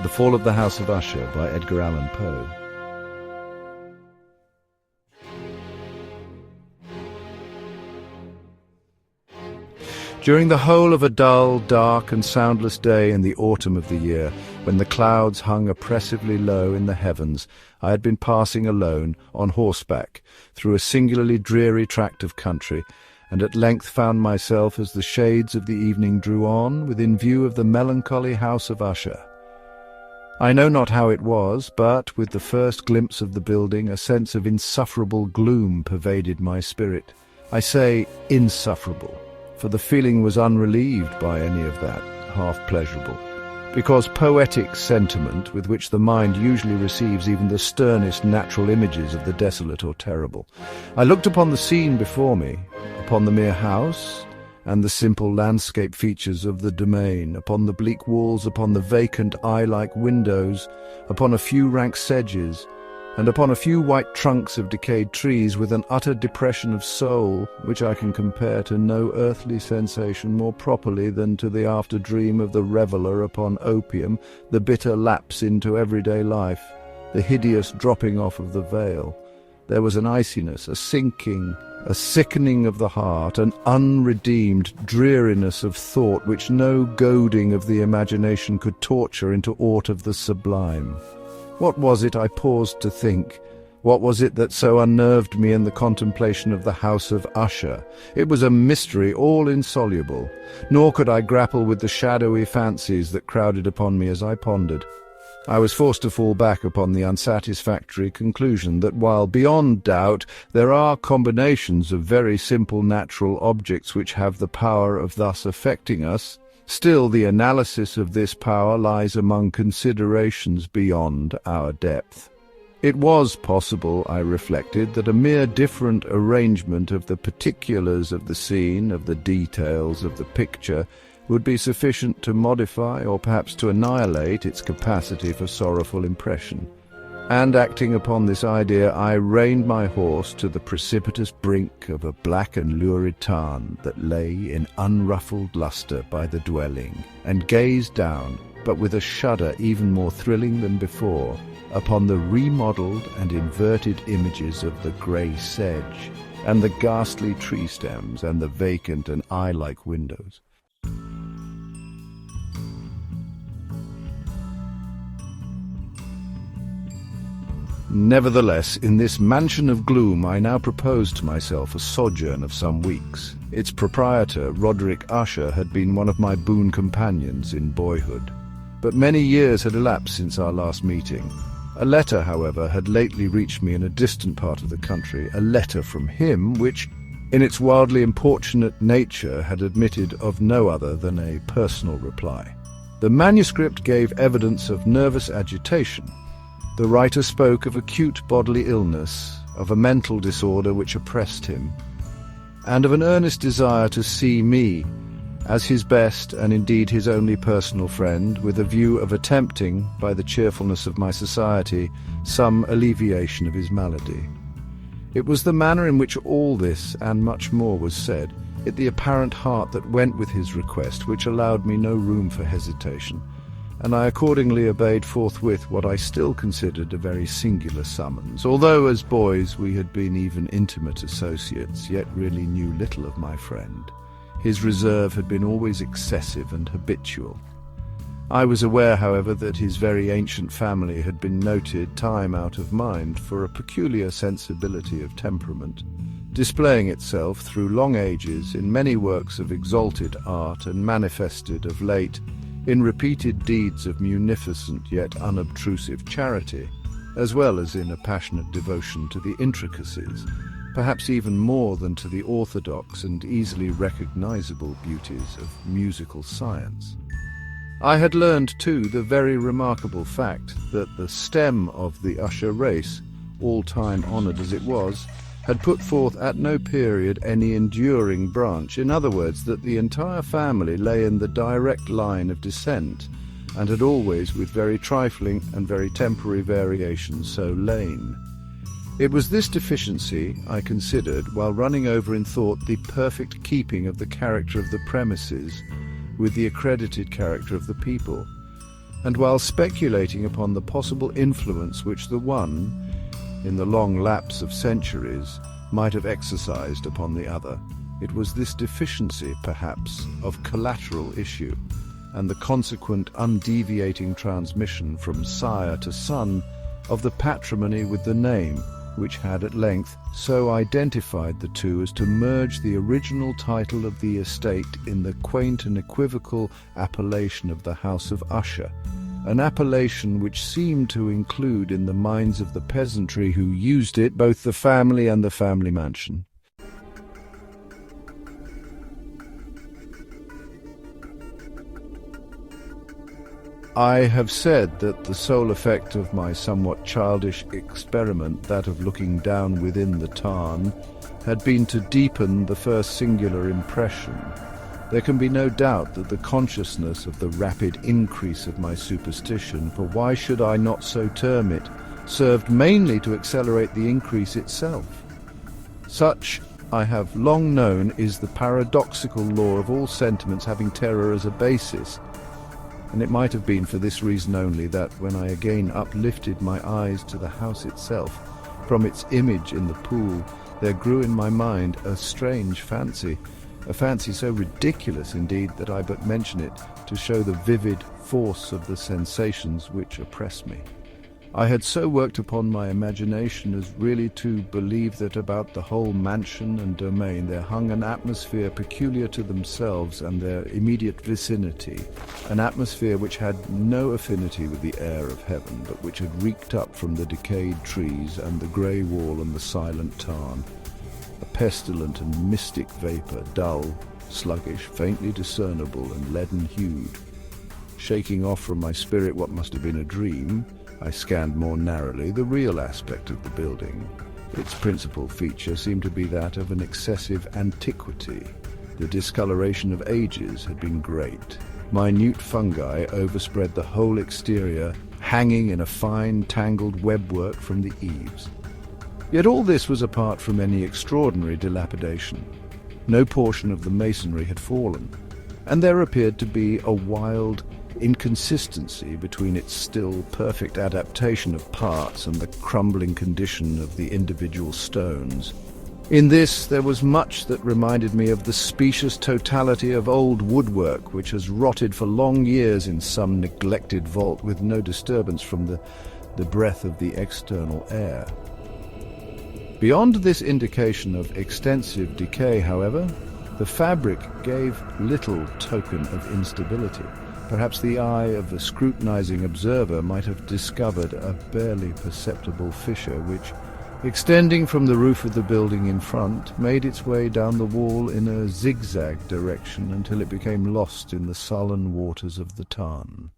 The Fall of the House of Usher by Edgar Allan Poe. During the whole of a dull, dark and soundless day in the autumn of the year, when the clouds hung oppressively low in the heavens, I had been passing alone, on horseback, through a singularly dreary tract of country, and at length found myself, as the shades of the evening drew on, within view of the melancholy House of Usher. I know not how it was, but, with the first glimpse of the building, a sense of insufferable gloom pervaded my spirit. I say insufferable, for the feeling was unrelieved by any of that, half pleasurable, because poetic sentiment, with which the mind usually receives even the sternest natural images of the desolate or terrible. I looked upon the scene before me, upon the mere house, and the simple landscape features of the domain, upon the bleak walls, upon the vacant eye-like windows, upon a few rank sedges, and upon a few white trunks of decayed trees, with an utter depression of soul, which I can compare to no earthly sensation more properly than to the after-dream of the reveller upon opium, the bitter lapse into everyday life, the hideous dropping off of the veil. There was an iciness, a sinking, a sickening of the heart, an unredeemed dreariness of thought which no goading of the imagination could torture into aught of the sublime. What was it, I paused to think? What was it that so unnerved me in the contemplation of the House of Usher? It was a mystery all insoluble, nor could I grapple with the shadowy fancies that crowded upon me as I pondered. I was forced to fall back upon the unsatisfactory conclusion that while beyond doubt there are combinations of very simple natural objects which have the power of thus affecting us, still the analysis of this power lies among considerations beyond our depth. It was possible, I reflected, that a mere different arrangement of the particulars of the scene, of the details of the picture, would be sufficient to modify or perhaps to annihilate its capacity for sorrowful impression. And acting upon this idea, I reined my horse to the precipitous brink of a black and lurid tarn that lay in unruffled lustre by the dwelling, and gazed down, but with a shudder even more thrilling than before, upon the remodelled and inverted images of the grey sedge, and the ghastly tree stems, and the vacant and eye-like windows. Nevertheless, in this mansion of gloom I now proposed to myself a sojourn of some weeks. Its proprietor, Roderick Usher, had been one of my boon companions in boyhood. But many years had elapsed since our last meeting. A letter, however, had lately reached me in a distant part of the country, a letter from him which, in its wildly importunate nature, had admitted of no other than a personal reply. The manuscript gave evidence of nervous agitation. The writer spoke of acute bodily illness, of a mental disorder which oppressed him, and of an earnest desire to see me, as his best and indeed his only personal friend, with a view of attempting, by the cheerfulness of my society, some alleviation of his malady. It was the manner in which all this and much more was said, yet the apparent heart that went with his request, which allowed me no room for hesitation, and I accordingly obeyed forthwith what I still considered a very singular summons. Although as boys we had been even intimate associates, yet really knew little of my friend. His reserve had been always excessive and habitual. I was aware, however, that his very ancient family had been noted, time out of mind, for a peculiar sensibility of temperament, displaying itself through long ages in many works of exalted art, and manifested of late in repeated deeds of munificent yet unobtrusive charity, as well as in a passionate devotion to the intricacies, perhaps even more than to the orthodox and easily recognizable beauties of musical science. I had learned, too, the very remarkable fact that the stem of the Usher race, all time honoured as it was, had put forth at no period any enduring branch. In other words, that the entire family lay in the direct line of descent, and had always, with very trifling and very temporary variations, so lain. It was this deficiency I considered, while running over in thought the perfect keeping of the character of the premises with the accredited character of the people, and while speculating upon the possible influence which the one, in the long lapse of centuries, might have exercised upon the other, it was this deficiency, perhaps, of collateral issue, and the consequent undeviating transmission from sire to son of the patrimony with the name, which had at length so identified the two as to merge the original title of the estate in the quaint and equivocal appellation of the House of Usher, an appellation which seemed to include in the minds of the peasantry who used it both the family and the family mansion. I have said that the sole effect of my somewhat childish experiment, that of looking down within the tarn, had been to deepen the first singular impression. There can be no doubt that the consciousness of the rapid increase of my superstition, for why should I not so term it, served mainly to accelerate the increase itself. Such, I have long known, is the paradoxical law of all sentiments having terror as a basis, and it might have been for this reason only that, when I again uplifted my eyes to the house itself, from its image in the pool, there grew in my mind a strange fancy, a fancy so ridiculous indeed that I but mention it to show the vivid force of the sensations which oppress me. I had so worked upon my imagination as really to believe that about the whole mansion and domain there hung an atmosphere peculiar to themselves and their immediate vicinity, an atmosphere which had no affinity with the air of heaven, but which had reeked up from the decayed trees and the grey wall and the silent tarn, a pestilent and mystic vapour, dull, sluggish, faintly discernible and leaden-hued. Shaking off from my spirit what must have been a dream, I scanned more narrowly the real aspect of the building. Its principal feature seemed to be that of an excessive antiquity. The discoloration of ages had been great. Minute fungi overspread the whole exterior, hanging in a fine, tangled webwork from the eaves. Yet all this was apart from any extraordinary dilapidation. No portion of the masonry had fallen, and there appeared to be a wild inconsistency between its still perfect adaptation of parts and the crumbling condition of the individual stones. In this there was much that reminded me of the specious totality of old woodwork which has rotted for long years in some neglected vault with no disturbance from the breath of the external air. Beyond this indication of extensive decay, however, the fabric gave little token of instability. Perhaps the eye of a scrutinizing observer might have discovered a barely perceptible fissure which, extending from the roof of the building in front, made its way down the wall in a zigzag direction until it became lost in the sullen waters of the tarn.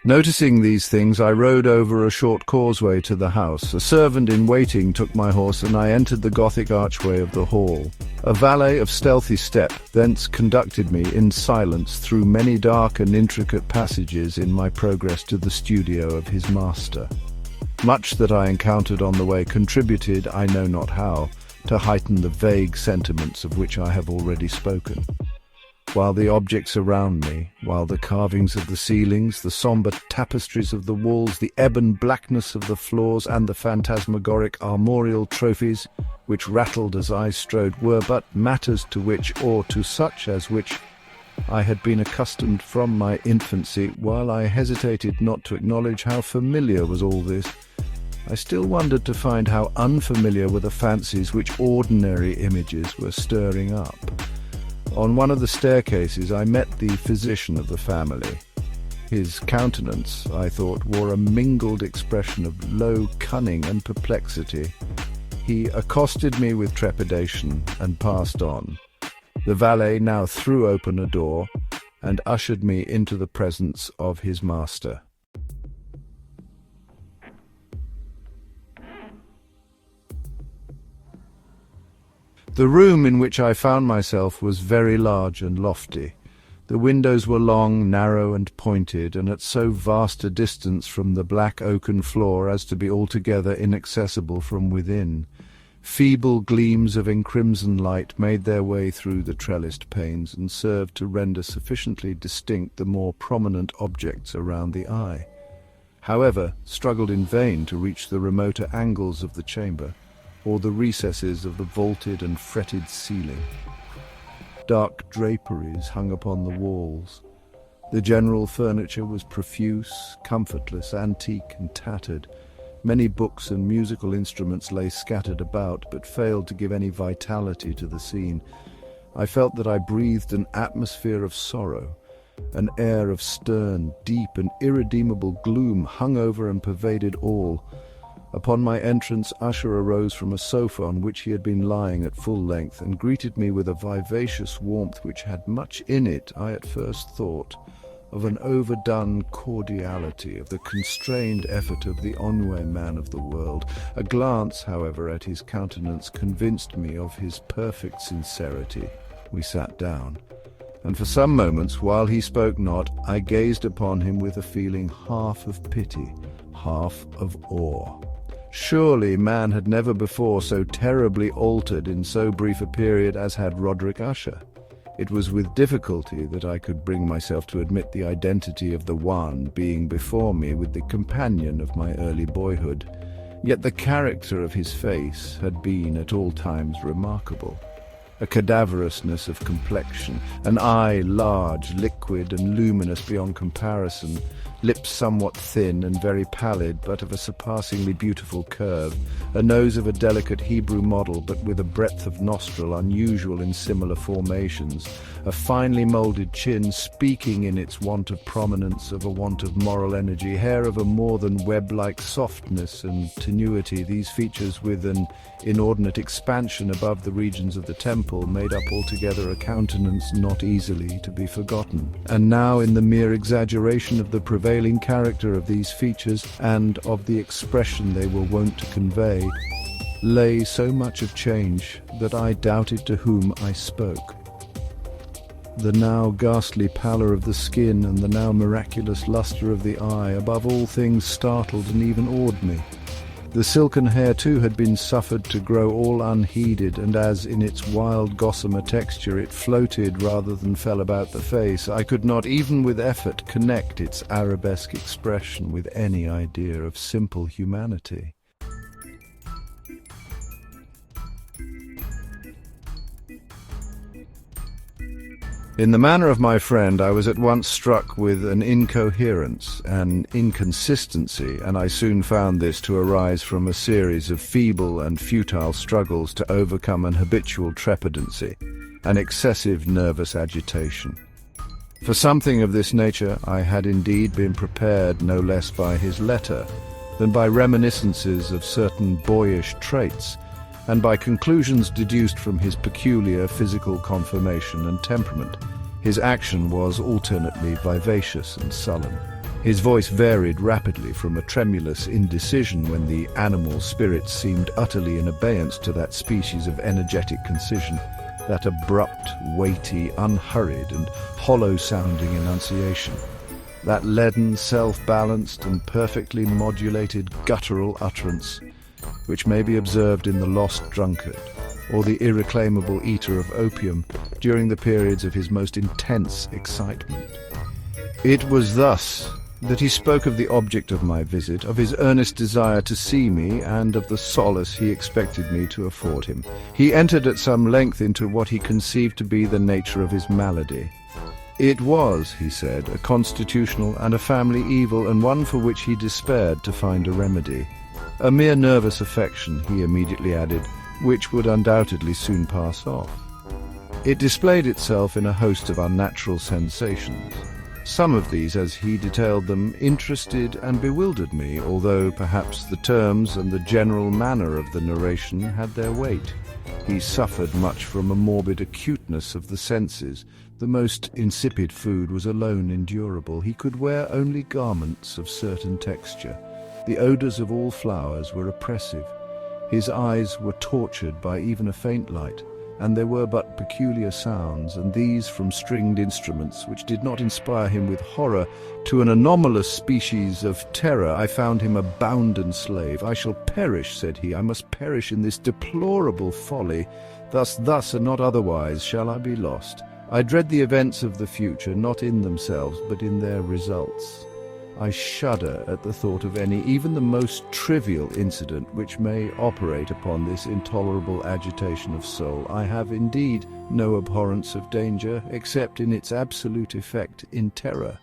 Noticing these things, I rode over a short causeway to the house. A servant in waiting took my horse, and I entered the Gothic archway of the hall. A valet of stealthy step thence conducted me in silence through many dark and intricate passages in my progress to the studio of his master. Much that I encountered on the way contributed, I know not how, to heighten the vague sentiments of which I have already spoken. While the objects around me, while the carvings of the ceilings, the sombre tapestries of the walls, the ebon blackness of the floors, and the phantasmagoric armorial trophies, which rattled as I strode, were but matters to which, or to such as which, I had been accustomed from my infancy, while I hesitated not to acknowledge how familiar was all this, I still wondered to find how unfamiliar were the fancies which ordinary images were stirring up. On one of the staircases I met the physician of the family. His countenance, I thought, wore a mingled expression of low cunning and perplexity. He accosted me with trepidation and passed on. The valet now threw open a door and ushered me into the presence of his master. The room in which I found myself was very large and lofty. The windows were long, narrow, and pointed, and at so vast a distance from the black oaken floor as to be altogether inaccessible from within. Feeble gleams of encrimson light made their way through the trellised panes and served to render sufficiently distinct the more prominent objects around the eye. However, struggled in vain to reach the remoter angles of the chamber, or the recesses of the vaulted and fretted ceiling. Dark draperies hung upon the walls. The general furniture was profuse, comfortless, antique and tattered. Many books and musical instruments lay scattered about, but failed to give any vitality to the scene. I felt that I breathed an atmosphere of sorrow. An air of stern, deep and irredeemable gloom hung over and pervaded all. Upon my entrance, Usher arose from a sofa on which he had been lying at full length and greeted me with a vivacious warmth which had much in it, I at first thought, of an overdone cordiality, of the constrained effort of the ennuyé man of the world. A glance, however, at his countenance convinced me of his perfect sincerity. We sat down, and for some moments, while he spoke not, I gazed upon him with a feeling half of pity, half of awe. Surely man had never before so terribly altered in so brief a period as had Roderick Usher. It was with difficulty that I could bring myself to admit the identity of the one being before me with the companion of my early boyhood. Yet the character of his face had been at all times remarkable. A cadaverousness of complexion, an eye large, liquid and luminous beyond comparison, lips somewhat thin and very pallid but of a surpassingly beautiful curve, a nose of a delicate Hebrew model but with a breadth of nostril unusual in similar formations, a finely moulded chin speaking in its want of prominence of a want of moral energy, hair of a more than web-like softness and tenuity. These features, with an inordinate expansion above the regions of the temple, made up altogether a countenance not easily to be forgotten. And now, in the mere exaggeration of the prevailing character of these features and of the expression they were wont to convey, lay so much of change that I doubted to whom I spoke. The now ghastly pallor of the skin and the now miraculous lustre of the eye, above all things, startled and even awed me. The silken hair, too, had been suffered to grow all unheeded, and as in its wild gossamer texture it floated rather than fell about the face, I could not even with effort connect its arabesque expression with any idea of simple humanity. In the manner of my friend, I was at once struck with an incoherence, an inconsistency, and I soon found this to arise from a series of feeble and futile struggles to overcome an habitual trepidancy, an excessive nervous agitation. For something of this nature I had indeed been prepared no less by his letter than by reminiscences of certain boyish traits, and by conclusions deduced from his peculiar physical conformation and temperament. His action was alternately vivacious and sullen. His voice varied rapidly from a tremulous indecision when the animal spirit seemed utterly in abeyance to that species of energetic concision, that abrupt, weighty, unhurried and hollow-sounding enunciation, that leaden, self-balanced and perfectly modulated guttural utterance, which may be observed in the lost drunkard or the irreclaimable eater of opium during the periods of his most intense excitement. It was thus that he spoke of the object of my visit, of his earnest desire to see me, and of the solace he expected me to afford him. He entered at some length into what he conceived to be the nature of his malady. It was, he said, a constitutional and a family evil, and one for which he despaired to find a remedy. A mere nervous affection, he immediately added, which would undoubtedly soon pass off. It displayed itself in a host of unnatural sensations. Some of these, as he detailed them, interested and bewildered me, although perhaps the terms and the general manner of the narration had their weight. He suffered much from a morbid acuteness of the senses. The most insipid food was alone endurable. He could wear only garments of certain texture. The odours of all flowers were oppressive. His eyes were tortured by even a faint light, and there were but peculiar sounds, and these from stringed instruments, which did not inspire him with horror. To an anomalous species of terror I found him a bounden slave. "I shall perish," said he, "I must perish in this deplorable folly. Thus, and not otherwise, shall I be lost. I dread the events of the future, not in themselves, but in their results. I shudder at the thought of any, even the most trivial incident which may operate upon this intolerable agitation of soul. I have indeed no abhorrence of danger, except in its absolute effect in terror.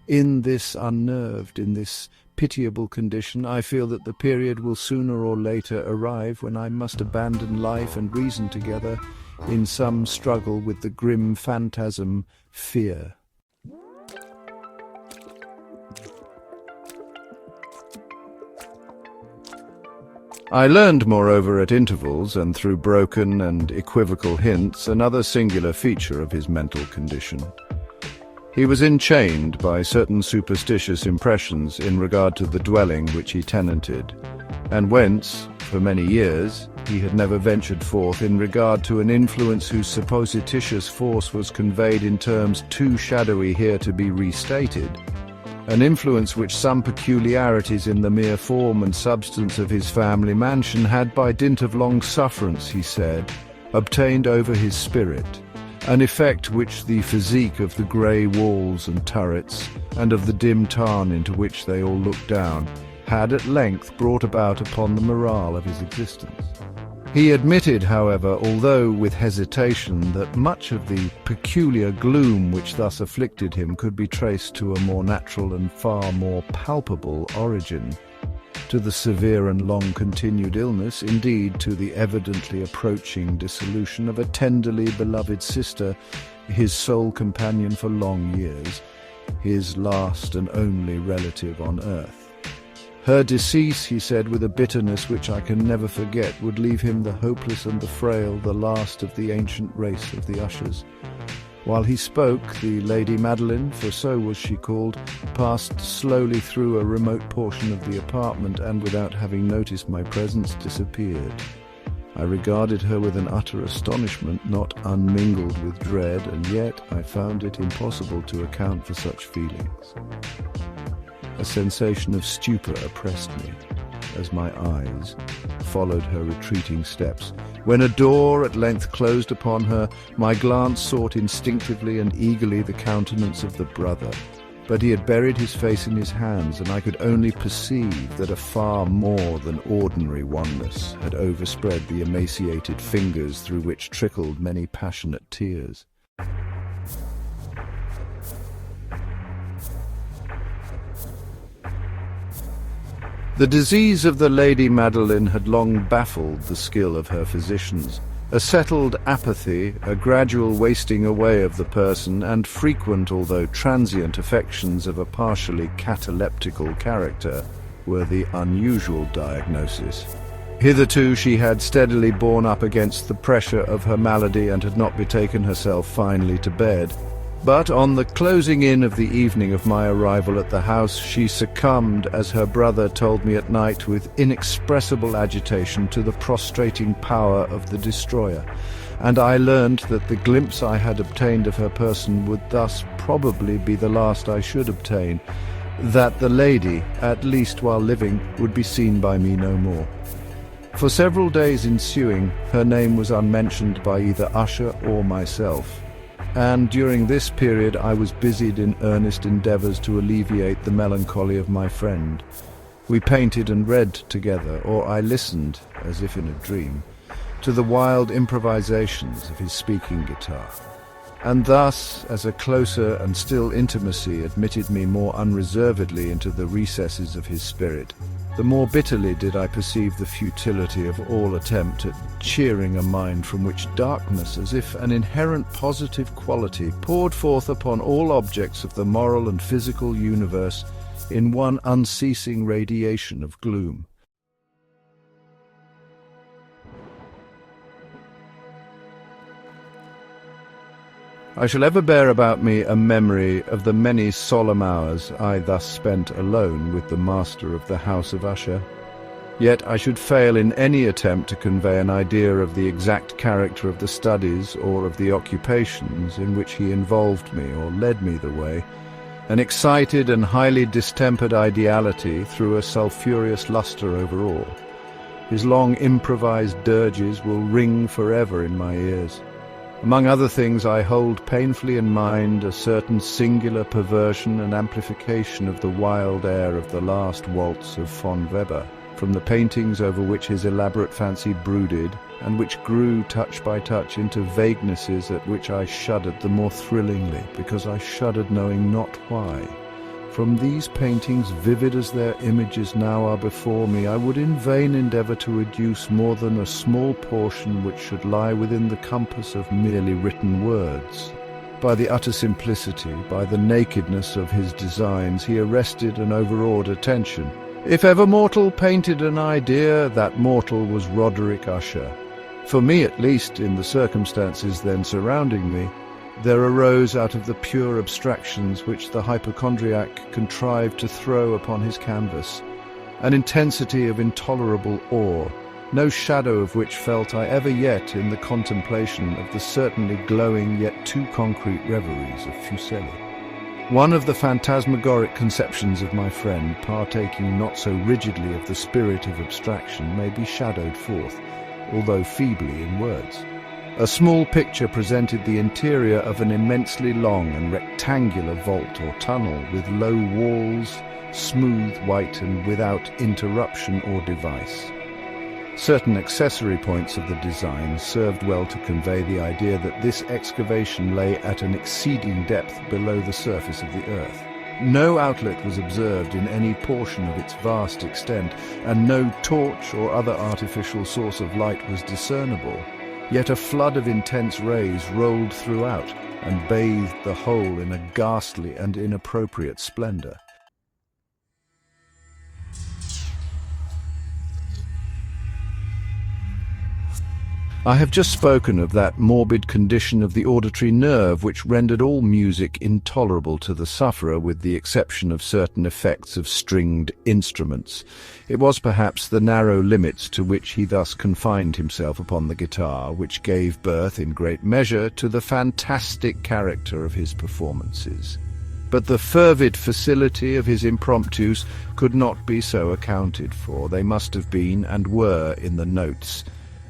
In this unnerved, in this pitiable condition, I feel that the period will sooner or later arrive when I must abandon life and reason together in some struggle with the grim phantasm, fear." I learned, moreover, at intervals, and through broken and equivocal hints, another singular feature of his mental condition. He was enchained by certain superstitious impressions in regard to the dwelling which he tenanted, and whence, for many years, he had never ventured forth in regard to an influence whose supposititious force was conveyed in terms too shadowy here to be restated. An influence which some peculiarities in the mere form and substance of his family mansion had, by dint of long sufferance, he said, obtained over his spirit, an effect which the physique of the grey walls and turrets, and of the dim tarn into which they all looked down, had at length brought about upon the morale of his existence. He admitted, however, although with hesitation, that much of the peculiar gloom which thus afflicted him could be traced to a more natural and far more palpable origin, to the severe and long-continued illness, indeed to the evidently approaching dissolution of a tenderly beloved sister, his sole companion for long years, his last and only relative on earth. Her decease, he said with a bitterness which I can never forget, would leave him the hopeless and the frail, the last of the ancient race of the Ushers. While he spoke, the Lady Madeline, for so was she called, passed slowly through a remote portion of the apartment, and without having noticed my presence, disappeared. I regarded her with an utter astonishment, not unmingled with dread, and yet I found it impossible to account for such feelings. A sensation of stupor oppressed me as my eyes followed her retreating steps. When a door at length closed upon her, my glance sought instinctively and eagerly the countenance of the brother, but he had buried his face in his hands, and I could only perceive that a far more than ordinary wanness had overspread the emaciated fingers through which trickled many passionate tears. The disease of the Lady Madeline had long baffled the skill of her physicians. A settled apathy, a gradual wasting away of the person, and frequent although transient affections of a partially cataleptical character were the unusual diagnosis. Hitherto she had steadily borne up against the pressure of her malady and had not betaken herself finally to bed. But on the closing in of the evening of my arrival at the house, she succumbed, as her brother told me at night with inexpressible agitation, to the prostrating power of the destroyer, and I learned that the glimpse I had obtained of her person would thus probably be the last I should obtain, that the lady, at least while living, would be seen by me no more. For several days ensuing, her name was unmentioned by either Usher or myself, and during this period I was busied in earnest endeavours to alleviate the melancholy of my friend. We painted and read together, or I listened, as if in a dream, to the wild improvisations of his speaking guitar. And thus, as a closer and still intimacy admitted me more unreservedly into the recesses of his spirit, the more bitterly did I perceive the futility of all attempt at cheering a mind from which darkness, as if an inherent positive quality, poured forth upon all objects of the moral and physical universe in one unceasing radiation of gloom. I shall ever bear about me a memory of the many solemn hours I thus spent alone with the master of the House of Usher. Yet I should fail in any attempt to convey an idea of the exact character of the studies or of the occupations in which he involved me or led me the way. An excited and highly distempered ideality threw a sulphurous lustre over all. His long improvised dirges will ring forever in my ears. Among other things, I hold painfully in mind a certain singular perversion and amplification of the wild air of the last waltz of von Weber, from the paintings over which his elaborate fancy brooded, and which grew touch by touch into vaguenesses at which I shuddered the more thrillingly, because I shuddered knowing not why. From these paintings, vivid as their images now are before me, I would in vain endeavour to adduce more than a small portion which should lie within the compass of merely written words. By the utter simplicity, by the nakedness of his designs, he arrested and overawed attention. If ever mortal painted an idea, that mortal was Roderick Usher. For me, at least, in the circumstances then surrounding me, there arose out of the pure abstractions which the hypochondriac contrived to throw upon his canvas an intensity of intolerable awe, no shadow of which felt I ever yet in the contemplation of the certainly glowing yet too concrete reveries of Fuseli. One of the phantasmagoric conceptions of my friend, partaking not so rigidly of the spirit of abstraction, may be shadowed forth, although feebly in words. A small picture presented the interior of an immensely long and rectangular vault or tunnel with low walls, smooth, white, and without interruption or device. Certain accessory points of the design served well to convey the idea that this excavation lay at an exceeding depth below the surface of the earth. No outlet was observed in any portion of its vast extent, and no torch or other artificial source of light was discernible. Yet a flood of intense rays rolled throughout and bathed the whole in a ghastly and inappropriate splendor. I have just spoken of that morbid condition of the auditory nerve which rendered all music intolerable to the sufferer, with the exception of certain effects of stringed instruments. It was perhaps the narrow limits to which he thus confined himself upon the guitar which gave birth in great measure to the fantastic character of his performances. But the fervid facility of his impromptus could not be so accounted for. They must have been and were in the notes,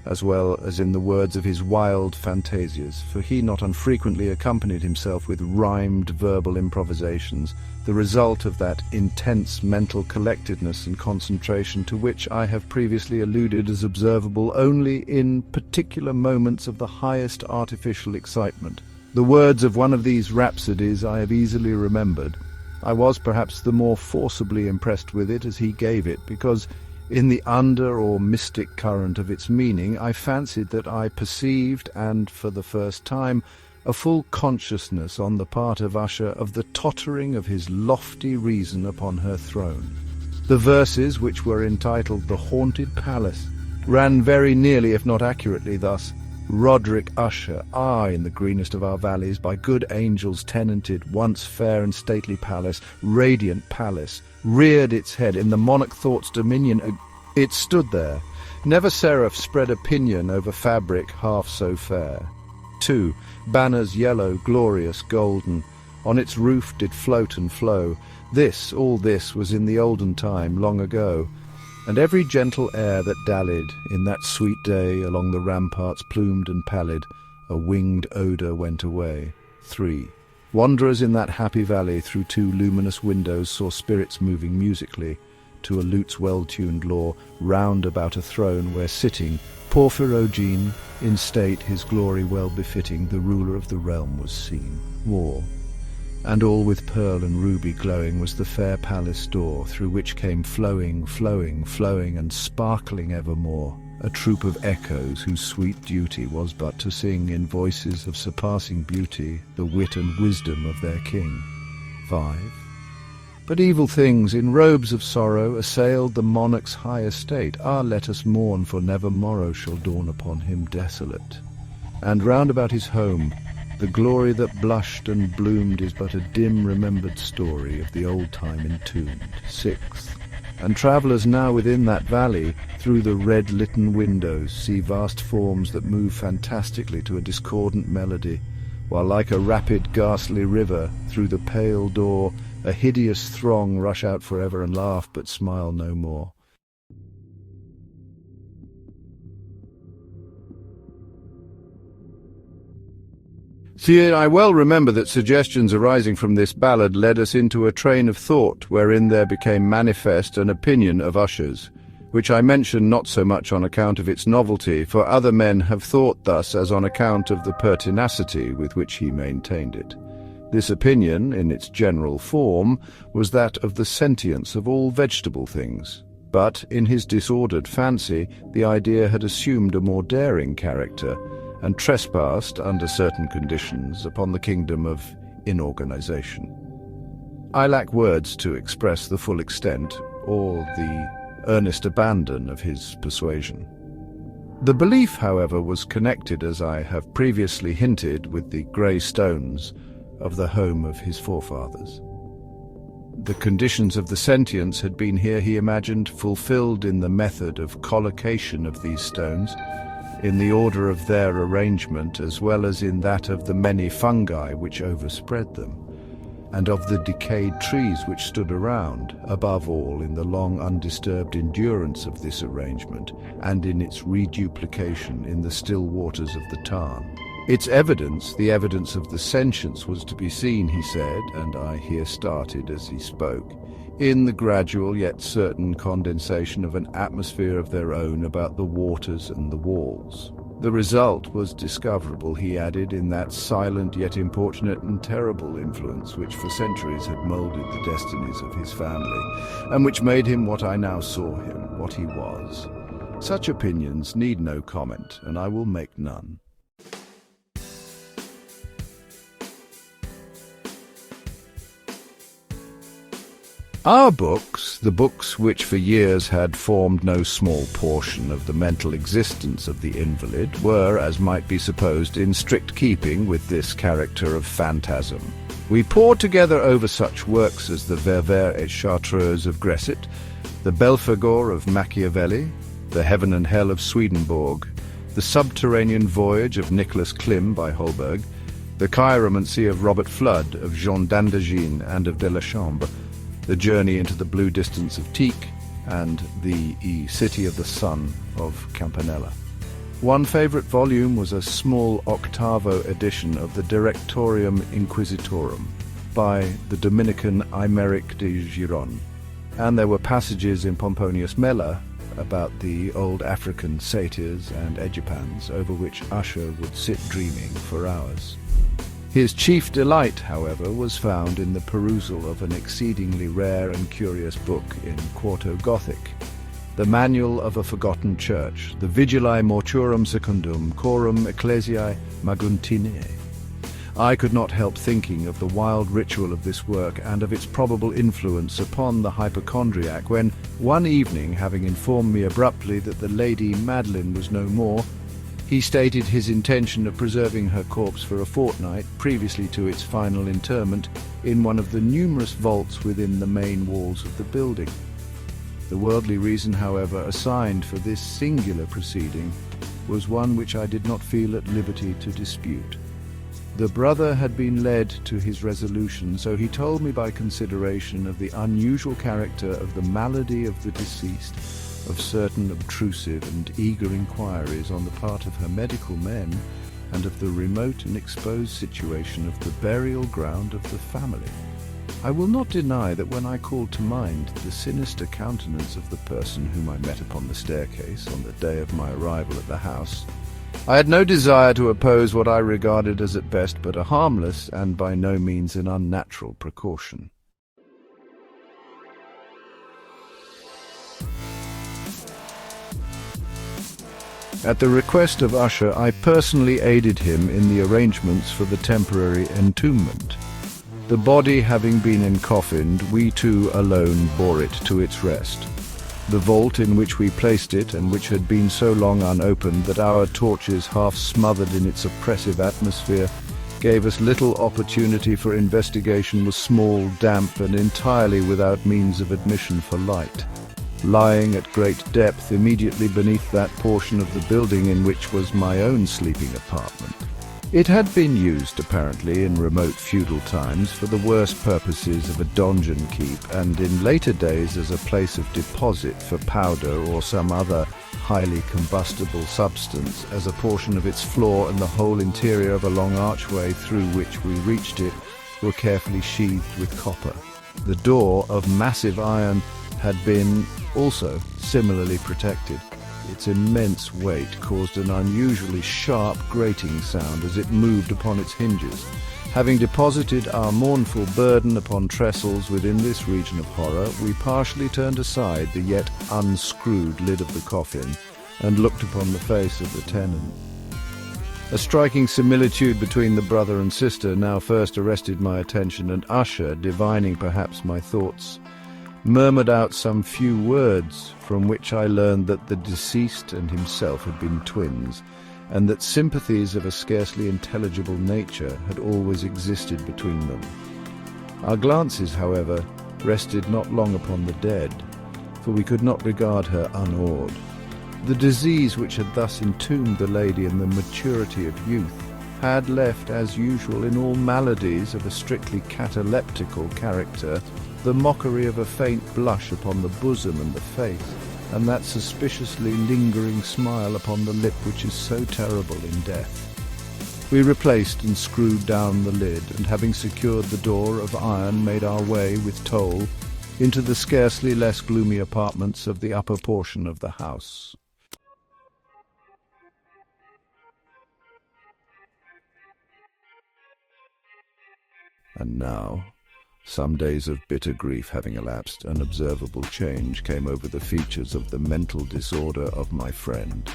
as well as in the words of his wild fantasias, for he not unfrequently accompanied himself with rhymed verbal improvisations, the result of that intense mental collectedness and concentration to which I have previously alluded as observable only in particular moments of the highest artificial excitement. The words of one of these rhapsodies I have easily remembered. I was perhaps the more forcibly impressed with it as he gave it, because in the under or mystic current of its meaning, I fancied that I perceived, and for the first time, a full consciousness on the part of Usher of the tottering of his lofty reason upon her throne. The verses, which were entitled The Haunted Palace, ran very nearly, if not accurately, thus: Roderick Usher, in the greenest of our valleys, by good angels tenanted, once fair and stately palace, radiant palace, reared its head in the monarch thought's dominion. It stood there. Never seraph spread a pinion over fabric half so fair. 2. Banners yellow, glorious, golden, on its roof did float and flow. All this was in the olden time, long ago. And every gentle air that dallied in that sweet day along the ramparts plumed and pallid, a winged odour went away. 3. Wanderers in that happy valley through 2 luminous windows saw spirits moving musically to a lute's well-tuned law round about a throne where sitting Porphyrogene, in state his glory well befitting, the ruler of the realm was seen. War. And all with pearl and ruby glowing was the fair palace door, through which came flowing, flowing, flowing, and sparkling evermore, a troop of echoes whose sweet duty was but to sing in voices of surpassing beauty the wit and wisdom of their king. 5. But evil things in robes of sorrow assailed the monarch's high estate. Let us mourn, for never morrow shall dawn upon him desolate. And round about his home the glory that blushed and bloomed is but a dim remembered story of the old time entombed. 6. and travellers now within that valley, through the red-litten windows, see vast forms that move fantastically to a discordant melody, while like a rapid, ghastly river, through the pale door, a hideous throng rush out forever and laugh but smile no more. See, I well remember that suggestions arising from this ballad led us into a train of thought wherein there became manifest an opinion of Usher's, which I mention not so much on account of its novelty, for other men have thought thus as on account of the pertinacity with which he maintained it. This opinion, in its general form, was that of the sentience of all vegetable things, but in his disordered fancy the idea had assumed a more daring character, and trespassed, under certain conditions, upon the kingdom of inorganization. I lack words to express the full extent, or the earnest abandon of his persuasion. The belief, however, was connected, as I have previously hinted, with the grey stones of the home of his forefathers. The conditions of the sentience had been here, he imagined, fulfilled in the method of collocation of these stones, in the order of their arrangement as well as in that of the many fungi which overspread them, and of the decayed trees which stood around, above all in the long undisturbed endurance of this arrangement, and in its reduplication in the still waters of the tarn. Its evidence, the evidence of the sentience, was to be seen, he said, and I here started as he spoke, in the gradual yet certain condensation of an atmosphere of their own about the waters and the walls. The result was discoverable, he added, in that silent yet importunate and terrible influence which for centuries had moulded the destinies of his family, and which made him what I now saw him, what he was. Such opinions need no comment, and I will make none. Our books, the books which for years had formed no small portion of the mental existence of the invalid, were, as might be supposed, in strict keeping with this character of phantasm. We pored together over such works as the Ververs et Chartreuse of Gresset, the Belphegor of Machiavelli, the Heaven and Hell of Swedenborg, the Subterranean Voyage of Nicholas Klim by Holberg, the Chiromancy of Robert Flood, of Jean d'Andagine and of de la Chambre, the Journey into the Blue Distance of Tieck, and the City of the Sun of Campanella. One favourite volume was a small octavo edition of the Directorium Inquisitorum by the Dominican Aymeric de Giron, and there were passages in Pomponius Mela about the old African satyrs and Egypans over which Usher would sit dreaming for hours. His chief delight, however, was found in the perusal of an exceedingly rare and curious book in quarto Gothic, the Manual of a Forgotten Church, the Vigilae Mortuorum Secundum Chorum Ecclesiae Maguntinae. I could not help thinking of the wild ritual of this work and of its probable influence upon the hypochondriac when, one evening, having informed me abruptly that the lady Madeline was no more, he stated his intention of preserving her corpse for a fortnight previously to its final interment in one of the numerous vaults within the main walls of the building. The worldly reason, however, assigned for this singular proceeding was one which I did not feel at liberty to dispute. The brother had been led to his resolution, so he told me by consideration of the unusual character of the malady of the deceased, of certain obtrusive and eager inquiries on the part of her medical men, and of the remote and exposed situation of the burial ground of the family. I will not deny that when I called to mind the sinister countenance of the person whom I met upon the staircase on the day of my arrival at the house, I had no desire to oppose what I regarded as at best but a harmless and by no means an unnatural precaution. At the request of Usher, I personally aided him in the arrangements for the temporary entombment. The body having been encoffined, we two alone bore it to its rest. The vault in which we placed it, and which had been so long unopened that our torches half smothered in its oppressive atmosphere, gave us little opportunity for investigation, was small, damp, and entirely without means of admission for light, lying at great depth immediately beneath that portion of the building in which was my own sleeping apartment. It had been used, apparently, in remote feudal times for the worst purposes of a donjon keep, and in later days as a place of deposit for powder or some other highly combustible substance, as a portion of its floor and the whole interior of a long archway through which we reached it were carefully sheathed with copper. The door of massive iron had been also similarly protected. Its immense weight caused an unusually sharp grating sound as it moved upon its hinges. Having deposited our mournful burden upon trestles within this region of horror, we partially turned aside the yet unscrewed lid of the coffin and looked upon the face of the tenant. A striking similitude between the brother and sister now first arrested my attention, and Usher, divining perhaps my thoughts, murmured out some few words from which I learned that the deceased and himself had been twins, and that sympathies of a scarcely intelligible nature had always existed between them. Our glances, however, rested not long upon the dead, for we could not regard her unawed. The disease which had thus entombed the lady in the maturity of youth had left, as usual in all maladies of a strictly cataleptical character, the mockery of a faint blush upon the bosom and the face, and that suspiciously lingering smile upon the lip which is so terrible in death. We replaced and screwed down the lid, and having secured the door of iron, made our way with toll into the scarcely less gloomy apartments of the upper portion of the house. And now, some days of bitter grief having elapsed, an observable change came over the features of the mental disorder of my friend.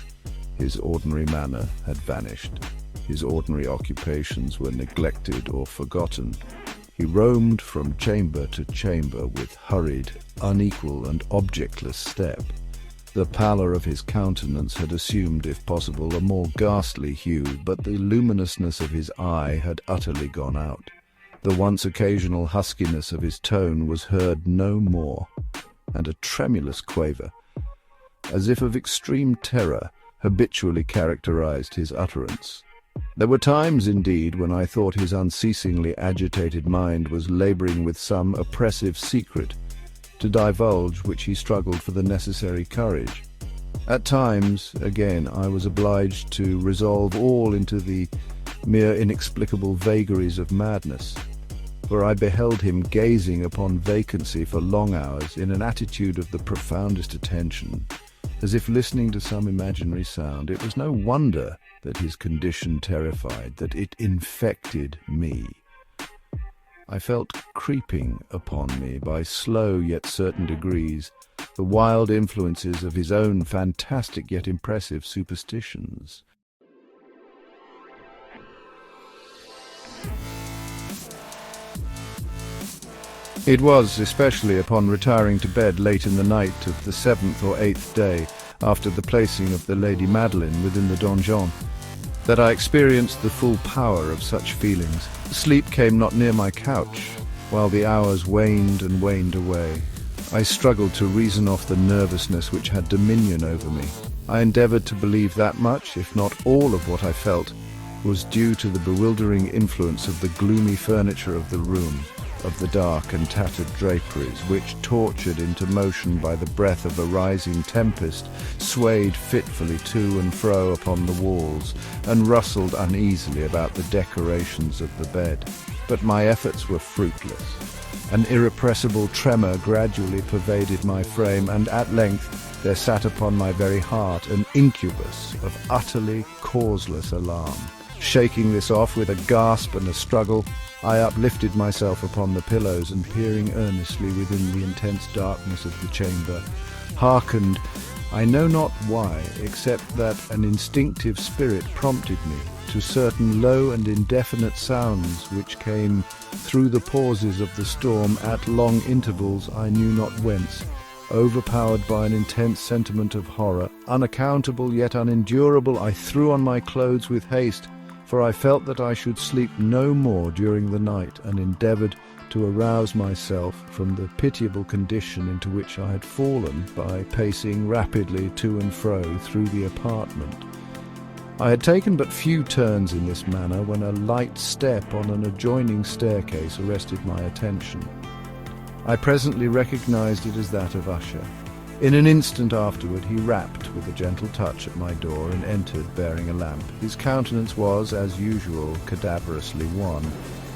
His ordinary manner had vanished. His ordinary occupations were neglected or forgotten. He roamed from chamber to chamber with hurried, unequal, and objectless step. The pallor of his countenance had assumed, if possible, a more ghastly hue, but the luminousness of his eye had utterly gone out. The once occasional huskiness of his tone was heard no more, and a tremulous quaver, as if of extreme terror, habitually characterized his utterance. There were times, indeed, when I thought his unceasingly agitated mind was laboring with some oppressive secret to divulge, which he struggled for the necessary courage. At times, again, I was obliged to resolve all into the mere inexplicable vagaries of madness, for I beheld him gazing upon vacancy for long hours in an attitude of the profoundest attention, as if listening to some imaginary sound. It was no wonder that his condition terrified, that it infected me. I felt creeping upon me by slow yet certain degrees the wild influences of his own fantastic yet impressive superstitions. It was especially upon retiring to bed late in the night of the 7th or 8th day after the placing of the Lady Madeline within the donjon that I experienced the full power of such feelings. Sleep came not near my couch, while the hours waned and waned away. I struggled to reason off the nervousness which had dominion over me. I endeavored to believe that much, if not all of what I felt, was due to the bewildering influence of the gloomy furniture of the room, of the dark and tattered draperies, which, tortured into motion by the breath of a rising tempest, swayed fitfully to and fro upon the walls, and rustled uneasily about the decorations of the bed. But my efforts were fruitless. An irrepressible tremor gradually pervaded my frame, and at length there sat upon my very heart an incubus of utterly causeless alarm. Shaking this off with a gasp and a struggle, I uplifted myself upon the pillows, and peering earnestly within the intense darkness of the chamber, hearkened, I know not why, except that an instinctive spirit prompted me, to certain low and indefinite sounds which came through the pauses of the storm at long intervals I knew not whence. Overpowered by an intense sentiment of horror, unaccountable yet unendurable, I threw on my clothes with haste, for I felt that I should sleep no more during the night, and endeavoured to arouse myself from the pitiable condition into which I had fallen by pacing rapidly to and fro through the apartment. I had taken but few turns in this manner when a light step on an adjoining staircase arrested my attention. I presently recognized it as that of Usher. In an instant afterward he rapped with a gentle touch at my door and entered bearing a lamp. His countenance was, as usual, cadaverously wan,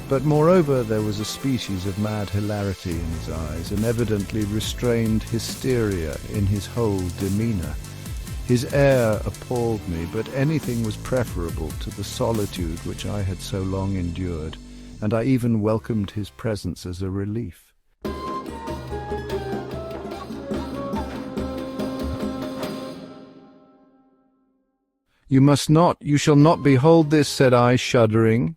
but moreover there was a species of mad hilarity in his eyes, and evidently restrained hysteria in his whole demeanour. His air appalled me, but anything was preferable to the solitude which I had so long endured, and I even welcomed his presence as a relief. "You shall not behold this," said I, shuddering.